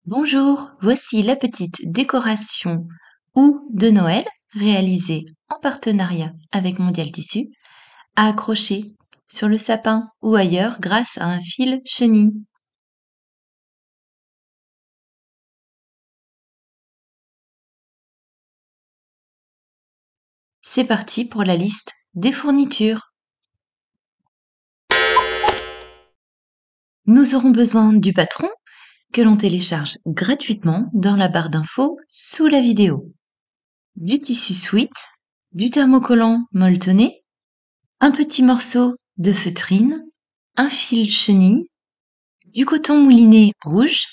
Bonjour, voici la petite décoration ou de Noël réalisée en partenariat avec Mondial Tissu, à accrocher sur le sapin ou ailleurs grâce à un fil chenille. C'est parti pour la liste des fournitures. Nous aurons besoin du patron que l'on télécharge gratuitement dans la barre d'infos sous la vidéo, du tissu sweat, du thermocollant molletonné, un petit morceau de feutrine, un fil chenille, du coton mouliné rouge,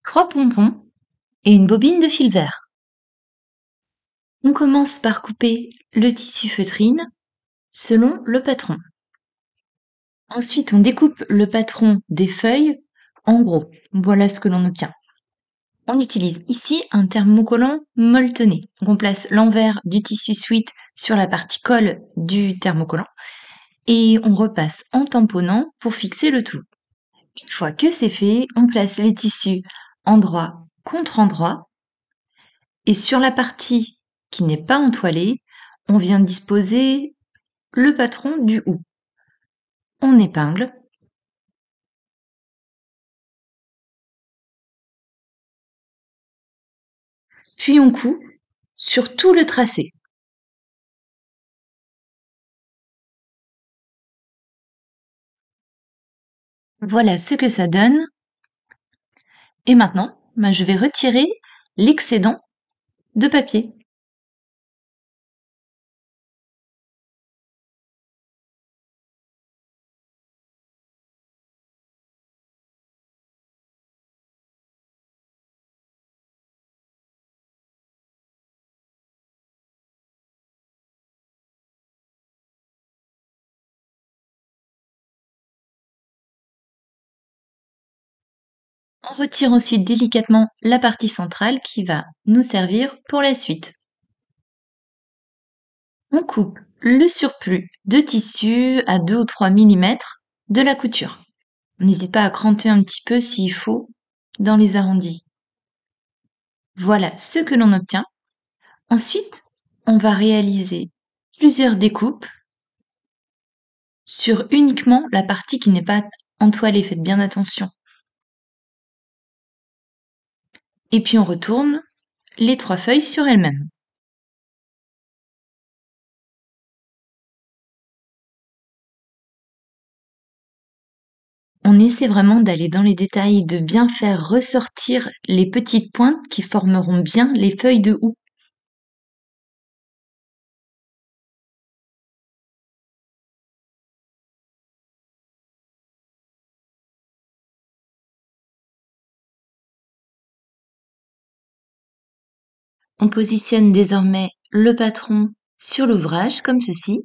3 pompons et une bobine de fil vert. On commence par couper le tissu feutrine selon le patron. Ensuite, on découpe le patron des feuilles en gros. Voilà ce que l'on obtient. On utilise ici un thermocollant molletonné. Donc on place l'envers du tissu sweat sur la partie colle du thermocollant et on repasse en tamponnant pour fixer le tout. Une fois que c'est fait, on place les tissus endroit contre endroit et sur la partie qui n'est pas entoilée, on vient disposer le patron du hou. On épingle. Puis on coud sur tout le tracé. Voilà ce que ça donne. Et maintenant, je vais retirer l'excédent de papier. On retire ensuite délicatement la partie centrale qui va nous servir pour la suite. On coupe le surplus de tissu à 2 ou 3 mm de la couture. On n'hésite pas à cranter un petit peu s'il faut dans les arrondis. Voilà ce que l'on obtient. Ensuite, on va réaliser plusieurs découpes sur uniquement la partie qui n'est pas entoilée. Faites bien attention. Et puis on retourne les 3 feuilles sur elles-mêmes. On essaie vraiment d'aller dans les détails, de bien faire ressortir les petites pointes qui formeront bien les feuilles de houx. On positionne désormais le patron sur l'ouvrage comme ceci.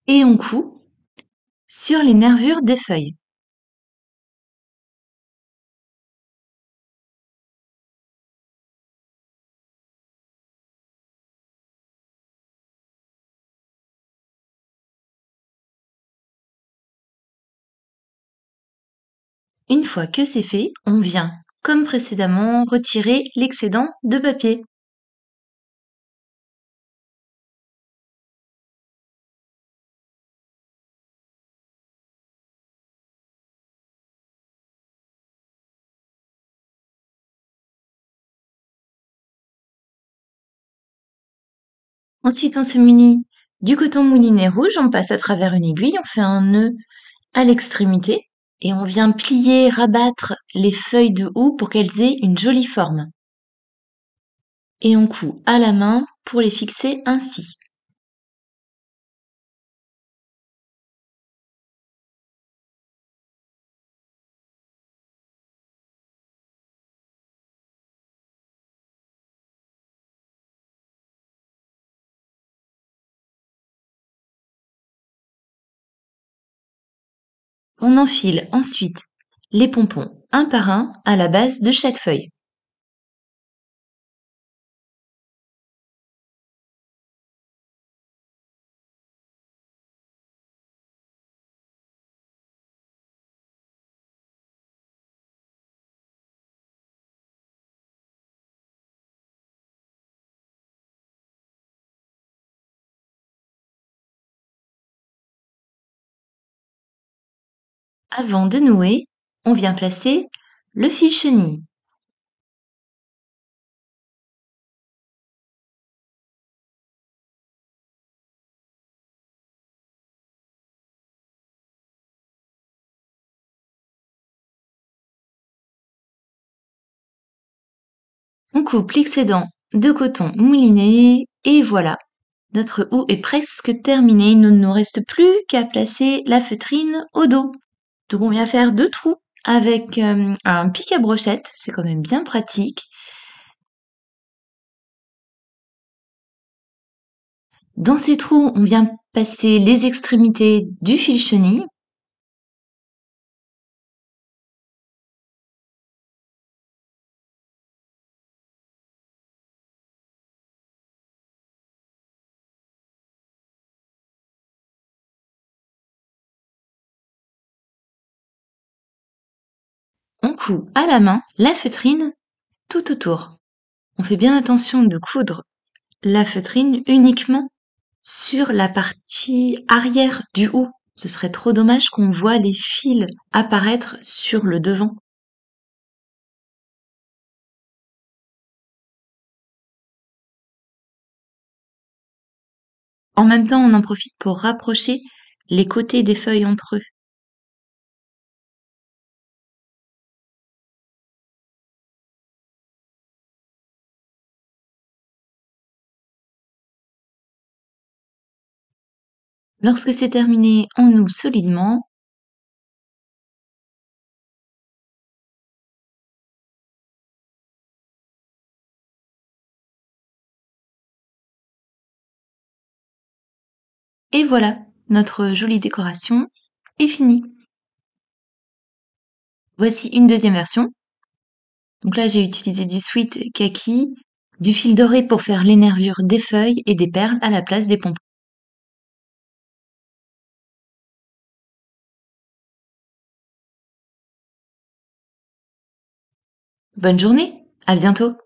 Et on coud sur les nervures des feuilles. Une fois que c'est fait, on vient, comme précédemment, retirer l'excédent de papier. Ensuite, on se munit du coton mouliné rouge, on passe à travers une aiguille, on fait un nœud à l'extrémité et on vient plier, rabattre les feuilles de houx pour qu'elles aient une jolie forme. Et on coud à la main pour les fixer ainsi. On enfile ensuite les pompons un par un à la base de chaque feuille. Avant de nouer, on vient placer le fil chenille. On coupe l'excédent de coton mouliné et voilà, notre houe est presque terminée. Il ne nous reste plus qu'à placer la feutrine au dos. Donc on vient faire 2 trous avec un pic à brochette, c'est quand même bien pratique. Dans ces trous, on vient passer les extrémités du fil chenille. On coud à la main la feutrine tout autour. On fait bien attention de coudre la feutrine uniquement sur la partie arrière du haut. Ce serait trop dommage qu'on voit les fils apparaître sur le devant. En même temps, on en profite pour rapprocher les côtés des feuilles entre eux. Lorsque c'est terminé, on noue solidement. Et voilà, notre jolie décoration est finie. Voici une deuxième version. Donc là, j'ai utilisé du sweat kaki, du fil doré pour faire les nervures des feuilles et des perles à la place des pompons. Bonne journée, à bientôt!